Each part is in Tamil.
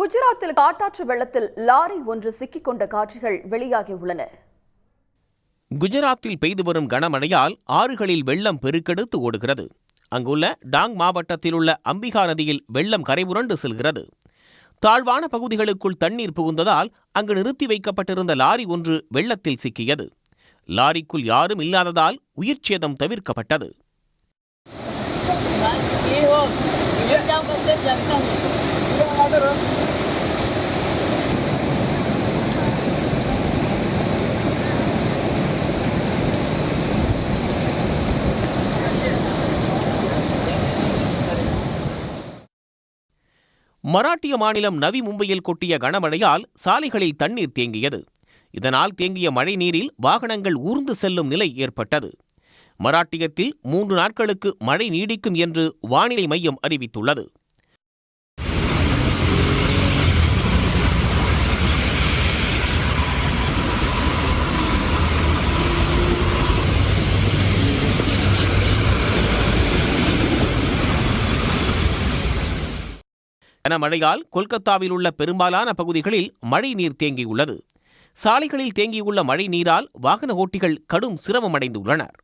குஜராத்தில் காட்டாற்று வெள்ளத்தில் லாரி ஒன்று சிக்கிக்கொண்ட காட்சிகள் வெளியாகியுள்ளன. குஜராத்தில் பெய்து வரும் கனமழையால் ஆறுகளில் வெள்ளம் பெருக்கெடுத்து ஓடுகிறது. அங்குள்ள டாங் மாவட்டத்தில் உள்ள அம்பிகா நதியில் வெள்ளம் கரைபுரண்டு செல்கிறது. தாழ்வான பகுதிகளுக்குள் தண்ணீர் புகுந்ததால் அங்கு நிறுத்தி வைக்கப்பட்டிருந்த லாரி ஒன்று வெள்ளத்தில் சிக்கியது. லாரிக்குள் யாரும் இல்லாததால் உயிர் சேதம் தவிர்க்கப்பட்டது. மராட்டிய மாநிலம் நவி மும்பையில் கொட்டிய கனமழையால் சாலைகளில் தண்ணீர் தேங்கியது. இதனால் தேங்கிய மழை நீரில் வாகனங்கள் ஊர்ந்து செல்லும் நிலை ஏற்பட்டது. மராட்டியத்தில் 3 நாட்களுக்கு மழை நீடிக்கும் என்று வானிலை மையம் அறிவித்துள்ளது. கனமழையால் கொல்கத்தாவில் உள்ள பெரும்பாலான பகுதிகளில் மழை நீர் தேங்கியுள்ளது. சாலைகளில் தேங்கியுள்ள மழை நீரால் வாகன ஓட்டிகள் கடும் சிரமமடைந்துள்ளனர்.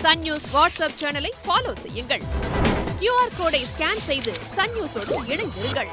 சன் நியூஸ் வாட்ஸ்அப் சேனலை ஃபாலோ செய்யுங்கள். QR கோடை ஸ்கேன் செய்து சன் நியூஸோடு இணைந்திருங்கள்.